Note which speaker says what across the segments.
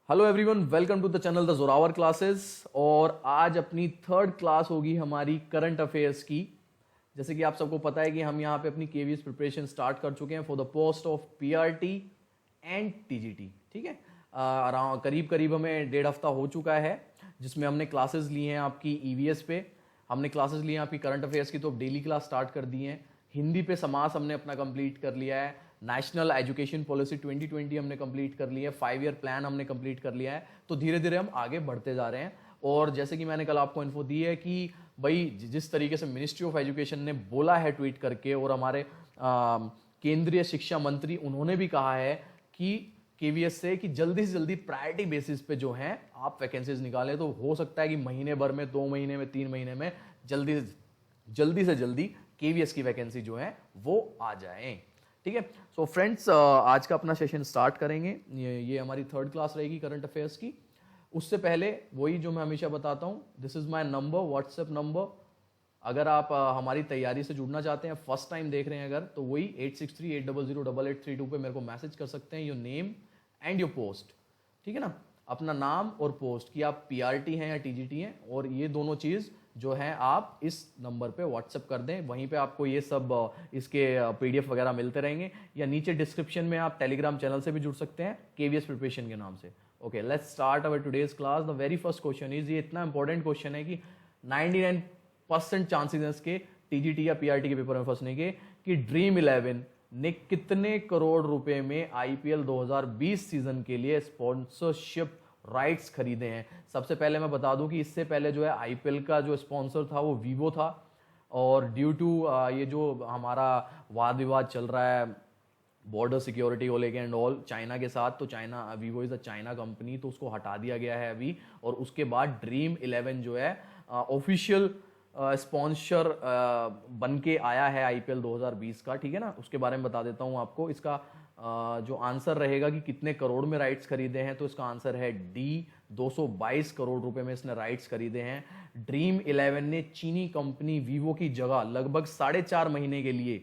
Speaker 1: Hello everyone, welcome to the channel the Zorawar classes. और आज अपनी थर्ड क्लास होगी हमारी करंट अफेयर्स की। जैसे कि आप सबको पता है कि हम यहाँ पे अपनी केवीएस प्रिपरेशन स्टार्ट कर चुके हैं for the post of PRT and TGT. ठीक है, करीब करीब हमें 1.5 हफ्ता हो चुका है जिसमें हमने क्लासेस ली हैं आपकी ईवीएस पे, हमने क्लासेस ली हैं आपकी करंट अफेयर्स की, तो डेली क्लास स्टार्ट कर दी है। हिंदी पे समास हमने अपना कंप्लीट कर लिया है, नेशनल एजुकेशन पॉलिसी 2020 हमने कंप्लीट कर लिया है, 5 ईयर प्लान हमने कंप्लीट कर लिया है। तो धीरे धीरे हम आगे बढ़ते जा रहे हैं। और जैसे कि मैंने कल आपको इन्फो दी है कि भाई जिस तरीके से मिनिस्ट्री ऑफ एजुकेशन ने बोला है ट्वीट करके, और हमारे केंद्रीय शिक्षा मंत्री उन्होंने भी कहा है कि केवीएस से कि जल्दी से जल्दी प्रायोरिटी बेसिस पे जो है आप वैकेंसीज निकालें। तो हो सकता है कि महीने भर में, 2 महीने में, 3 महीने में जल्दी से जल्दी केवीएस की वैकेंसी जो है वो आ जाए। ठीक है, सो फ्रेंड्स, आज का अपना सेशन स्टार्ट करेंगे। ये हमारी थर्ड क्लास रहेगी करंट अफेयर्स की। उससे पहले वही जो मैं हमेशा बताता हूँ, this is my number, WhatsApp number. अगर आप हमारी तैयारी से जुड़ना चाहते हैं, फर्स्ट टाइम देख रहे हैं अगर, तो वही 8638008832 पे मेरे को मैसेज कर सकते हैं, your name and your post. ठीक है ना, अपना नाम और पोस्ट कि आप पीआरटी हैं या टीजीटी हैं, और ये दोनों चीज़ जो है आप इस नंबर पे व्हाट्सएप कर दें। वहीं पे आपको ये सब इसके पीडीएफ वगैरह मिलते रहेंगे, या नीचे डिस्क्रिप्शन में आप टेलीग्राम चैनल से भी जुड़ सकते हैं केवीएस प्रिपरेशन के नाम से। Okay, let's start our today's class. The very first question is, ये इतना इंपॉर्टेंट क्वेश्चन है कि 99% चांसेस हैं इसके टीजीटी या पीआरटी के पेपर में फंसने के, कि ड्रीम 11 ने कितने करोड़ रुपए में आईपीएल 2020 सीजन के लिए स्पॉन्सरशिप राइट्स खरीदे हैं। सबसे पहले मैं बता दूं कि इससे पहले जो है आईपीएल का जो स्पॉन्सर था वो वीवो था, और ड्यू टू ये जो हमारा वाद विवाद चल रहा है बॉर्डर सिक्योरिटी को लेके एंड ऑल चाइना के साथ, तो China, Vivo is a China company, तो उसको हटा दिया गया है अभी। और उसके बाद ड्रीम 11 जो है ऑफिशियल स्पॉन्सर बन के आया है आईपीएल 2020 का। ठीक है ना, उसके बारे में बता देता हूं आपको। इसका जो आंसर रहेगा कि कितने करोड़ में राइट्स खरीदे हैं, तो इसका आंसर है डी, 222 करोड़ रुपए में इसने राइट्स खरीदे हैं। ड्रीम 11 ने चीनी कंपनी वीवो की जगह लगभग 4.5 महीने के लिए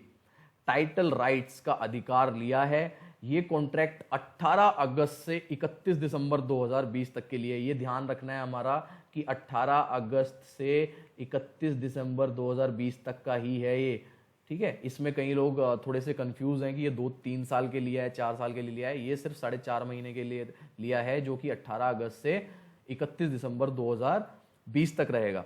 Speaker 1: टाइटल राइट्स का अधिकार लिया है। ये कॉन्ट्रैक्ट 18 अगस्त से 31 दिसंबर 2020 तक के लिए, ये ध्यान रखना है हमारा कि 18 अगस्त से 31 दिसंबर 2020 तक का ही है ये। ठीक है, इसमें कई लोग थोड़े से कंफ्यूज हैं कि ये 2-3 साल के लिए है, 4 साल के लिए लिया है। ये सिर्फ 4.5 महीने के लिए लिया है, जो कि 18 अगस्त से 31 दिसंबर 2020 तक रहेगा।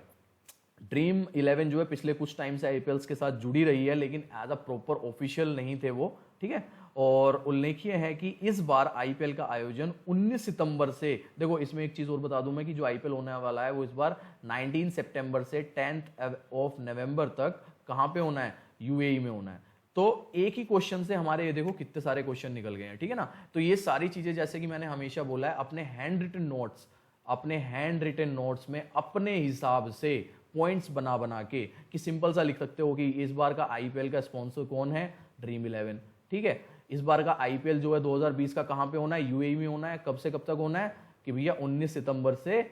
Speaker 1: ड्रीम 11 जो है पिछले कुछ टाइम से आईपीएल के साथ जुड़ी रही है, लेकिन एज अ प्रॉपर ऑफिशियल नहीं थे वो। ठीक है, और उल्लेखनीय है कि इस बार आईपीएल का आयोजन 19 सितंबर से, देखो इसमें एक चीज और बता दूं मैं कि जो आईपीएल होने वाला है वो इस बार 19 सितंबर से 10 ऑफ नवंबर तक कहां पे होना है, यूएई में होना है। तो एक ही क्वेश्चन से हमारे ये देखो कितने सारे क्वेश्चन निकल गए हैं। ठीक है ना, तो ये सारी चीजें, जैसे कि मैंने हमेशा बोला है, अपने हैंड रिटन नोट्स में अपने हिसाब से पॉइंट्स बना बना के, कि सिंपल सा लिख सकते हो कि इस बार का आईपीएल का स्पॉन्सर कौन है, ड्रीम 11। ठीक है, इस बार का आईपीएल जो है 2020 का कहां पे होना है, यूएई में होना है। कब से कब तक होना है, कि भैया 19 सितंबर से,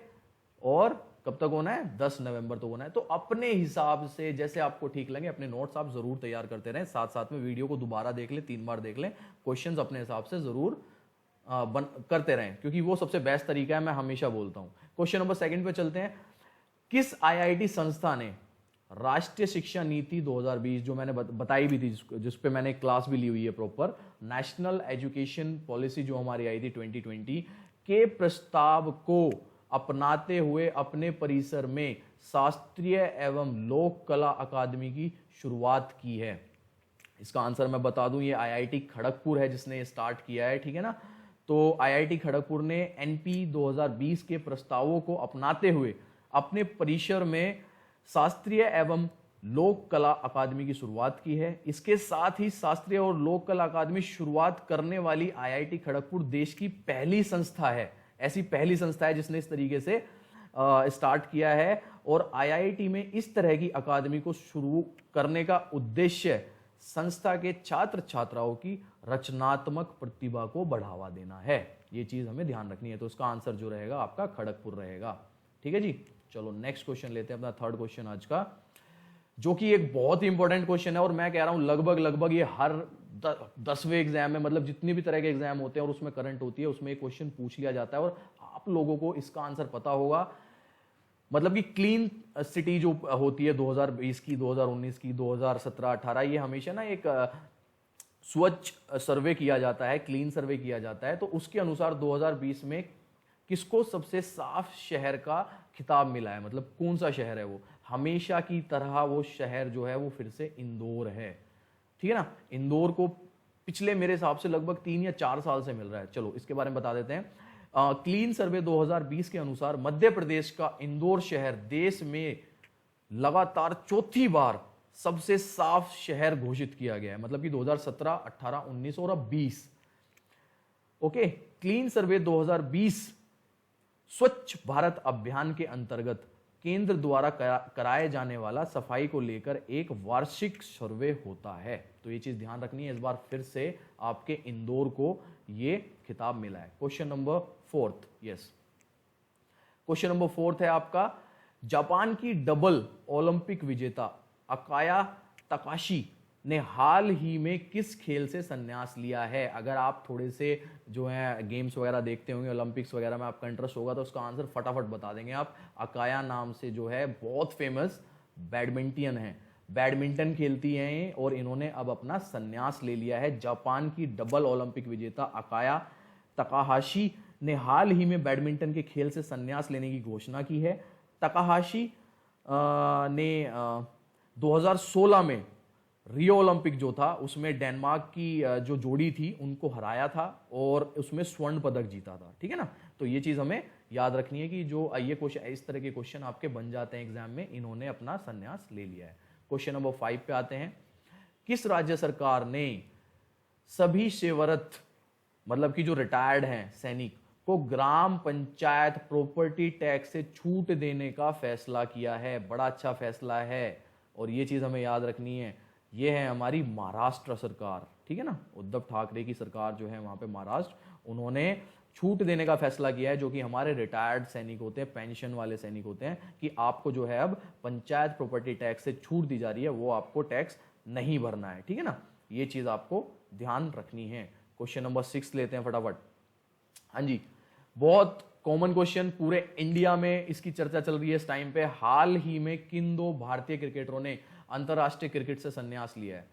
Speaker 1: और कब तक होना है, 10 नवंबर तक होना है। तो अपने हिसाब से जैसे आपको ठीक लगे अपने नोट्स आप जरूर तैयार करते रहें, साथ साथ में वीडियो को दोबारा देख लें, 3 बार देख लें, क्वेश्चंस अपने हिसाब से जरूर करते रहें, क्योंकि वो सबसे बेस्ट तरीका है, मैं हमेशा बोलता हूं। क्वेश्चन नंबर 2 पे चलते हैं। किस आईआईटी संस्था ने राष्ट्रीय शिक्षा नीति 2020, जो मैंने बताई भी थी, जिस पे मैंने क्लास भी ली हुई है प्रॉपर, नेशनल एजुकेशन पॉलिसी जो हमारी आई थी 2020 के प्रस्ताव को अपनाते हुए अपने परिसर में शास्त्रीय एवं लोक कला अकादमी की शुरुआत की है? इसका आंसर मैं बता दूं, ये आईआईटी खड़गपुर है जिसने ये स्टार्ट किया है। ठीक है ना, तो आईआईटी खड़गपुर ने एनपी 2020 के प्रस्तावों को अपनाते हुए अपने परिसर में शास्त्रीय एवं लोक कला अकादमी की शुरुआत की है। इसके साथ ही शास्त्रीय और लोक कला अकादमी शुरुआत करने वाली आईआईटी खड़गपुर देश की पहली संस्था है, ऐसी पहली संस्था है जिसने इस तरीके से स्टार्ट किया है। और आईआईटी में इस तरह की अकादमी को शुरू करने का उद्देश्य संस्था के छात्र छात्राओं की रचनात्मक प्रतिभा को बढ़ावा देना है। ये चीज हमें ध्यान रखनी है। तो इसका आंसर जो रहेगा आपका खड़गपुर रहेगा। ठीक है जी, चलो नेक्स्ट क्वेश्चन लेते हैं, अपना थर्ड क्वेश्चन आज का, जो कि एक बहुत ही इंपॉर्टेंट क्वेश्चन है। और मैं कह रहा हूं लगभग ये हर 10वें एग्जाम में, मतलब जितने भी तरह के एग्जाम होते हैं और उसमें करंट होती है, उसमें एक क्वेश्चन पूछ लिया जाता है और आप लोगों को इसका आंसर पता होगा। मतलब कि क्लीन सिटी जो होती है 2020 की, 2019 की, 2017-18, ये हमेशा ना एक स्वच्छ सर्वे किया जाता है, क्लीन सर्वे किया जाता है। तो उसके अनुसार 2020 में किसको सबसे साफ शहर का खिताब मिला है, मतलब कौन सा शहर है वो? हमेशा की तरह वो शहर जो है वो फिर से इंदौर है, ठीक है ना। इंदौर को पिछले मेरे हिसाब से लगभग 3 या 4 साल से मिल रहा है। चलो इसके बारे में बता देते हैं। क्लीन सर्वे 2020 के अनुसार मध्य प्रदेश का इंदौर शहर देश में लगातार चौथी बार सबसे साफ शहर घोषित किया गया है, मतलब कि 2017, 18, 19 और अब 20। ओके, क्लीन सर्वे 2020 स्वच्छ भारत अभियान के अंतर्गत केंद्र द्वारा कराए जाने वाला सफाई को लेकर एक वार्षिक सर्वे होता है। तो ये चीज ध्यान रखनी है, इस बार फिर से आपके इंदौर को ये खिताब मिला है। Question number 4, yes, question number 4 है आपका, जापान की डबल ओलंपिक विजेता अकाया तकाशी ने हाल ही में किस खेल से संन्यास लिया है? अगर आप थोड़े से जो है गेम्स वगैरह देखते होंगे, ओलंपिक्स वगैरह में आपका इंटरेस्ट होगा, तो उसका आंसर फटाफट बता देंगे आप। अकाया नाम से जो है बहुत फेमस बैडमिंटन है, बैडमिंटन खेलती हैं और इन्होंने अब अपना संन्यास ले लिया है। जापान की डबल ओलंपिक विजेता अकाया तकाहाशी ने हाल ही में बैडमिंटन के खेल से संन्यास लेने की घोषणा की है। तकाहाशी ने 2016 में रियो ओलंपिक जो था उसमें डेनमार्क की जो जोड़ी थी उनको हराया था और उसमें स्वर्ण पदक जीता था, ठीक है ना। तो ये चीज हमें याद रखनी है कि जो ये क्वेश्चन, इस तरह के क्वेश्चन आपके बन जाते हैं एग्जाम में, इन्होंने अपना संन्यास ले लिया है। क्वेश्चन नंबर 5 पे आते हैं। किस राज्य सरकार ने सभी सेवारत, मतलब कि जो रिटायर्ड हैं सैनिक, को ग्राम पंचायत प्रॉपर्टी टैक्स से छूट देने का फैसला किया है? बड़ा अच्छा फैसला है और ये चीज हमें याद रखनी है। ये है हमारी महाराष्ट्र सरकार, ठीक है ना। उद्धव ठाकरे की सरकार जो है वहां पे महाराष्ट्र, उन्होंने छूट देने का फैसला किया है, जो कि हमारे रिटायर्ड सैनिक होते हैं, पेंशन वाले सैनिक होते हैं, कि आपको जो है अब पंचायत प्रॉपर्टी टैक्स से छूट दी जा रही है, वो आपको टैक्स नहीं भरना है, ठीक है ना। ये चीज आपको ध्यान रखनी है। क्वेश्चन नंबर 6 लेते हैं फटाफट। हाँ जी, बहुत कॉमन क्वेश्चन, पूरे इंडिया में इसकी चर्चा चल रही है इस टाइम पे। हाल ही में किन 2 भारतीय क्रिकेटरों ने अंतरराष्ट्रीय क्रिकेट से संन्यास लिया है?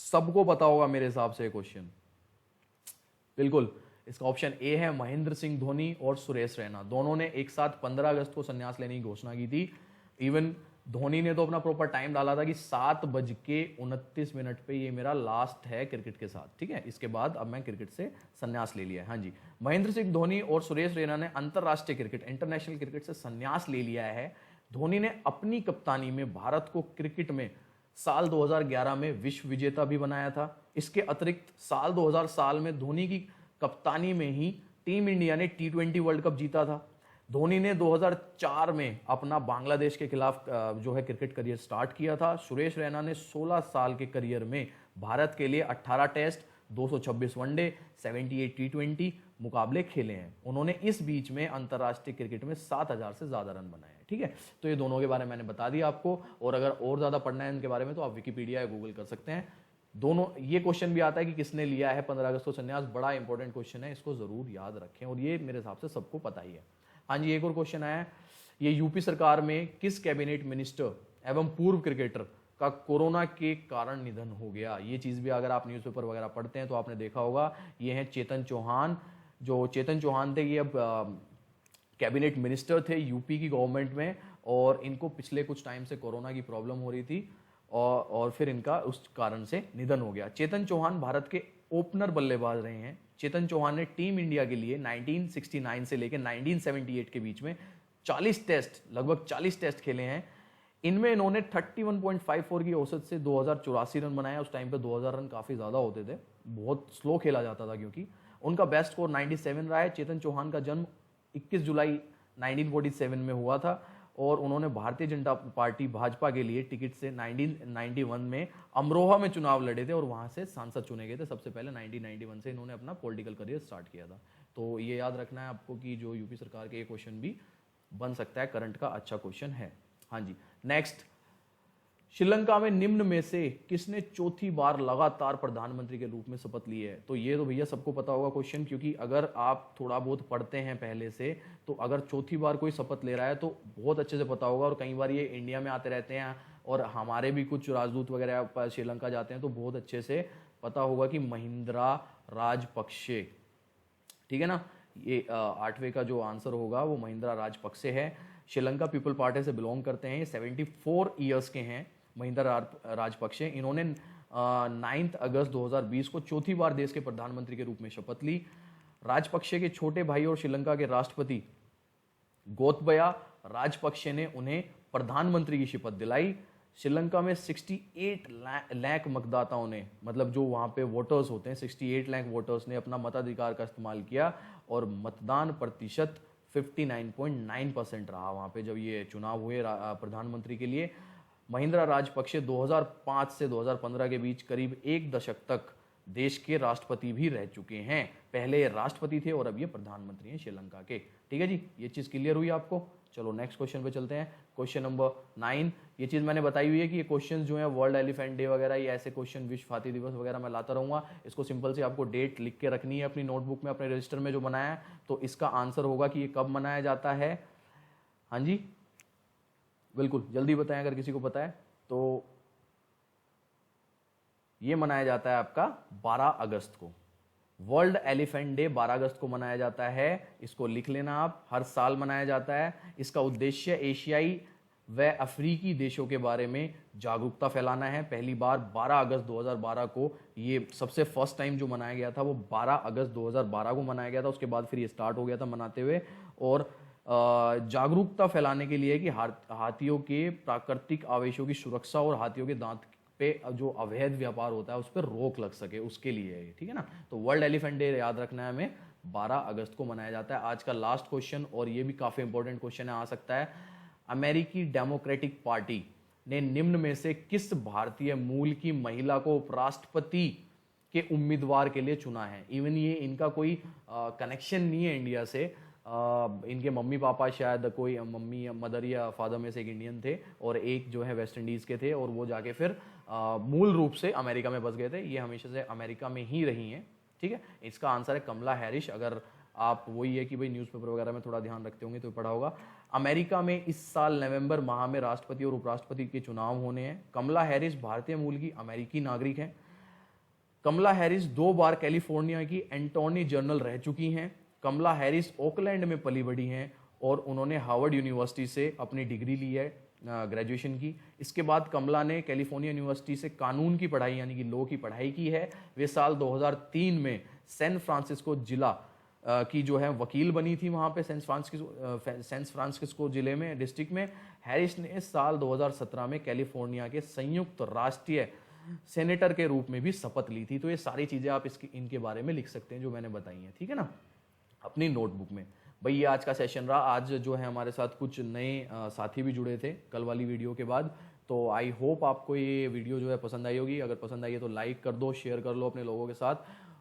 Speaker 1: सबको पता होगा मेरे हिसाब से क्वेश्चन, बिल्कुल। इसका ऑप्शन ए है महेंद्र सिंह धोनी और सुरेश रैना। दोनों ने एक साथ 15 अगस्त को संन्यास लेने की घोषणा की थी। इवन धोनी ने तो अपना प्रॉपर टाइम डाला था कि 7:29 पे ये मेरा लास्ट है क्रिकेट के साथ, ठीक है, इसके बाद अब मैं क्रिकेट से संन्यास ले लिया है। हाँ जी, महेंद्र सिंह धोनी और सुरेश रैना ने अंतरराष्ट्रीय क्रिकेट, इंटरनेशनल क्रिकेट से संन्यास ले लिया है। धोनी ने अपनी कप्तानी में भारत को क्रिकेट में साल 2011 में विश्व विजेता भी बनाया था। इसके अतिरिक्त साल 2000 साल में धोनी की कप्तानी में ही टीम इंडिया ने T20 वर्ल्ड कप जीता था। धोनी ने 2004 में अपना बांग्लादेश के खिलाफ जो है क्रिकेट करियर स्टार्ट किया था। सुरेश रैना ने 16 साल के करियर में भारत के लिए 18 टेस्ट, 226 वनडे, 78 T20 मुकाबले खेले हैं। उन्होंने इस बीच में अंतरराष्ट्रीय क्रिकेट में 7000 से ज्यादा रन बनाए हैं, ठीक है। तो ये दोनों के बारे में मैंने बता दिया आपको, और अगर और ज्यादा पढ़ना है इनके बारे में तो आप विकिपीडिया या गूगल कर सकते हैं। दोनों, ये क्वेश्चन भी आता है कि किसने लिया है 15 अगस्त को संन्यास, बड़ा इंपॉर्टेंट क्वेश्चन है, इसको जरूर याद रखें, और ये मेरे हिसाब से सबको पता ही है। हाँ जी, एक और क्वेश्चन आया, ये यूपी सरकार में किस कैबिनेट मिनिस्टर एवं पूर्व क्रिकेटर का कोरोना के कारण निधन हो गया? ये चीज भी अगर आप न्यूज़पेपर वगैरह पढ़ते हैं तो आपने देखा होगा। ये हैं चेतन चौहान। जो चेतन चौहान थे ये अब कैबिनेट मिनिस्टर थे यूपी की गवर्नमेंट में, और इनको पिछले कुछ टाइम से कोरोना की प्रॉब्लम हो रही थी और फिर इनका उस कारण से निधन हो गया। चेतन चौहान भारत के ओपनर बल्लेबाज रहे हैं। चेतन चौहान ने टीम इंडिया के लिए 1969 से लेकर 1978 के बीच में 40 टेस्ट, लगभग 40 टेस्ट खेले हैं। इनमें इन्होंने 31.54 की औसत से 2084 रन बनाया। उस टाइम पे 2000 रन काफी ज्यादा होते थे, बहुत स्लो खेला जाता था क्योंकि। उनका बेस्ट स्कोर 97 रहा है। चेतन चौहान का जन्म 21 जुलाई 1947 में हुआ था और उन्होंने भारतीय जनता पार्टी भाजपा के लिए टिकट से 1991 में अमरोहा में चुनाव लड़े थे और वहां से सांसद चुने गए थे। सबसे पहले 1991 से इन्होंने अपना पॉलिटिकल करियर स्टार्ट किया था। तो ये याद रखना है आपको कि जो यूपी सरकार के ये क्वेश्चन भी बन सकता है, करंट का अच्छा क्वेश्चन है। हाँ जी, नेक्स्ट, श्रीलंका में निम्न में से किसने चौथी बार लगातार प्रधानमंत्री के रूप में शपथ ली है? तो ये तो भैया सबको पता होगा क्वेश्चन, क्योंकि अगर आप थोड़ा बहुत पढ़ते हैं पहले से तो अगर चौथी बार कोई शपथ ले रहा है तो बहुत अच्छे से पता होगा। और कई बार ये इंडिया में आते रहते हैं और हमारे भी कुछ राजदूत वगैरह श्रीलंका जाते हैं तो बहुत अच्छे से पता होगा कि महिंद्रा राजपक्षे, ठीक है ना। ये 8वें का जो आंसर होगा वो महिंद्रा राजपक्षे है। श्रीलंका पीपल पार्टी से बिलोंग करते हैं, 74 ईयर्स के हैं महिंद्रा राजपक्षे। इन्होंने 9 अगस्त 2020 को चौथी बार देश के प्रधानमंत्री के रूप में शपथ ली। राजपक्षे के छोटे भाई और श्रीलंका के राष्ट्रपति गोतबया राजपक्षे ने उन्हें प्रधानमंत्री की शपथ दिलाई। श्रीलंका में 68 लाख मतदाताओं ने, मतलब जो वहां पे वोटर्स होते हैं, 68 लाख वोटर्स ने अपना मताधिकार का इस्तेमाल किया और मतदान प्रतिशत 59.9% रहा वहां पे जब ये चुनाव हुए प्रधानमंत्री के लिए। महिंद्रा राजपक्षे 2005 से 2015 के बीच करीब एक दशक तक देश के राष्ट्रपति भी रह चुके हैं। पहले ये राष्ट्रपति थे और अब ये प्रधानमंत्री हैं श्रीलंका के। ठीक है जी, ये चीज क्लियर हुई आपको। चलो नेक्स्ट क्वेश्चन पे चलते हैं। Question number 9। ये चीज मैंने बताई हुई है कि ये क्वेश्चन जो है वर्ल्ड एलिफेंट डे वगैरह ये ऐसे क्वेश्चन, विश्व हाथी दिवस वगैरह मैं लाता रहूंगा। इसको सिंपल से आपको डेट लिख के रखनी है अपनी नोटबुक में, अपने रजिस्टर में जो बनाया है। तो इसका आंसर होगा कि ये कब मनाया जाता है। हाँ जी बिल्कुल, जल्दी बताएं अगर किसी को पता है तो। ये मनाया जाता है आपका 12 अगस्त को। वर्ल्ड एलिफेंट डे 12 अगस्त को मनाया जाता है। इसको लिख लेना आप, हर साल मनाया जाता है। इसका उद्देश्य एशियाई व अफ्रीकी देशों के बारे में जागरूकता फैलाना है। पहली बार 12 अगस्त 2012 को, ये सबसे फर्स्ट टाइम जो मनाया गया था वो 12 अगस्त 2012 को मनाया गया था। उसके बाद फिर ये स्टार्ट हो गया था मनाते हुए। और जागरूकता फैलाने के लिए कि हाथियों के प्राकृतिक आवेशों की सुरक्षा और हाथियों के दांत पे जो अवैध व्यापार होता है उस पर रोक लग सके, उसके लिए है, ठीक है ना। तो वर्ल्ड एलिफेंट डे याद रखना है हमें, 12 अगस्त को मनाया जाता है। आज का लास्ट क्वेश्चन, और ये भी काफी इंपॉर्टेंट क्वेश्चन है, आ सकता है। अमेरिकी डेमोक्रेटिक पार्टी ने निम्न में से किस भारतीय मूल की महिला को उपराष्ट्रपति के उम्मीदवार के लिए चुना है? इवन ये इनका कोई कनेक्शन नहीं है इंडिया से। इनके मम्मी पापा शायद कोई मम्मी मदर या फादर में से एक इंडियन थे और एक जो है वेस्ट इंडीज के थे, और वो जाके फिर मूल रूप से अमेरिका में बस गए थे। ये हमेशा से अमेरिका में ही रही हैं, ठीक है। इसका आंसर है कमला हैरिस। अगर आप वही है कि भाई न्यूज़पेपर वगैरह में थोड़ा ध्यान रखते होंगे तो पढ़ा होगा। अमेरिका में इस साल नवंबर माह में राष्ट्रपति और उपराष्ट्रपति के चुनाव होने हैं। कमला हैरिस भारतीय मूल की अमेरिकी नागरिक हैं। कमला हैरिस 2 बार कैलिफोर्निया की अटॉर्नी जनरल रह चुकी हैं। कमला हैरिस ओकलैंड में पली बड़ी हैं और उन्होंने हार्वर्ड यूनिवर्सिटी से अपनी डिग्री ली है, ग्रेजुएशन की। इसके बाद कमला ने कैलिफोर्निया यूनिवर्सिटी से कानून की पढ़ाई यानी कि लॉ की पढ़ाई की है। वे साल 2003 में सैन फ्रांसिस्को जिला की जो है वकील बनी थी वहां पे सैन फ्रांसिस्को जिले में, डिस्ट्रिक्ट में। हैरिस ने साल 2017 में कैलिफोर्निया के संयुक्त राष्ट्रीय सेनेटर के रूप में भी शपथ ली थी। तो ये सारी चीजें आप इनके बारे में लिख सकते हैं जो मैंने बताई हैं, ठीक है ना, अपनी नोटबुक में। भाई ये आज का सेशन रहा। आज जो है हमारे साथ कुछ नए साथी भी जुड़े थे कल वाली वीडियो के बाद। तो आई होप आपको ये वीडियो जो है पसंद आई होगी। अगर पसंद आई है तो लाइक कर दो, शेयर कर लो अपने लोगों के साथ,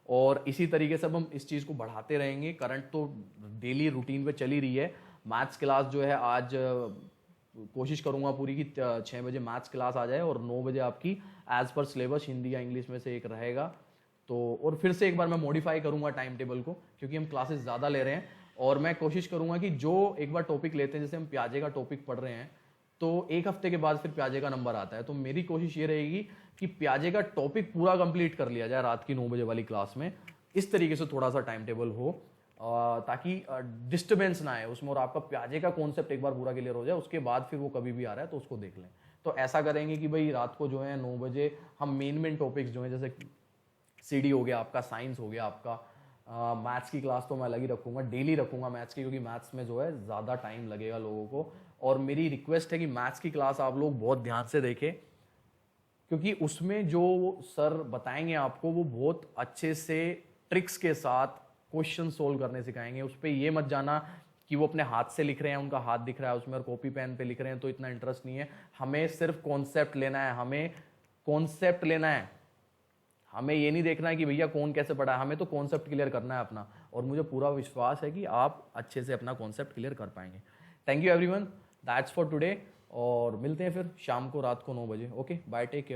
Speaker 1: और इसी तरीके से अब हम इस चीज़ को बढ़ाते रहेंगे। करंट तो डेली रूटीन पे चल ही रही है। मैथ्स क्लास जो है आज कोशिश करूंगा पूरी की 6 बजे मैथ्स क्लास आ जाए और 9 बजे आपकी एज पर सिलेबस हिंदी या इंग्लिश में से एक रहेगा। तो और फिर से एक बार मैं मॉडिफाई करूंगा टाइम टेबल को, क्योंकि हम क्लासेस ज़्यादा ले रहे हैं। और मैं कोशिश करूंगा कि जो एक बार टॉपिक लेते हैं, जैसे हम प्याजे का टॉपिक पढ़ रहे हैं तो एक हफ्ते के बाद फिर प्याजे का नंबर आता है। तो मेरी कोशिश ये रहेगी कि प्याजे का टॉपिक पूरा कंप्लीट कर लिया जाए रात की 9 बजे वाली क्लास में। इस तरीके से थोड़ा सा टाइम टेबल हो ताकि डिस्टर्बेंस ना आए उसमें, और आपका प्याजे का कॉन्सेप्ट एक बार पूरा क्लियर हो जाए। उसके बाद फिर वो कभी भी आ रहा है तो उसको देख लें। तो ऐसा करेंगे कि भाई रात को जो है 9 बजे हम मेन टॉपिक्स जो है, जैसे सीडी हो गया आपका, साइंस हो गया आपका, मैथ्स की क्लास तो मैं अलग ही रखूंगा, डेली रखूंगा मैथ्स की, क्योंकि मैथ्स में जो है ज़्यादा टाइम लगेगा लोगों को। और मेरी रिक्वेस्ट है कि मैथ्स की क्लास आप लोग बहुत ध्यान से देखें, क्योंकि उसमें जो सर बताएंगे आपको वो बहुत अच्छे से ट्रिक्स के साथ क्वेश्चन सोल्व करने सिखाएंगे। उस पर ये मत जाना कि वो अपने हाथ से लिख रहे हैं, उनका हाथ दिख रहा है उसमें, और कॉपी पेन पे लिख रहे हैं तो इतना इंटरेस्ट नहीं है। हमें सिर्फ कॉन्सेप्ट लेना है, हमें कॉन्सेप्ट लेना है। हमें ये नहीं देखना है कि भैया कौन कैसे पढ़ा है, हमें तो कॉन्सेप्ट क्लियर करना है अपना। और मुझे पूरा विश्वास है कि आप अच्छे से अपना कॉन्सेप्ट क्लियर कर पाएंगे। Thank you everyone, that's for today. और मिलते हैं फिर शाम को रात को 9 बजे। Okay bye, take care.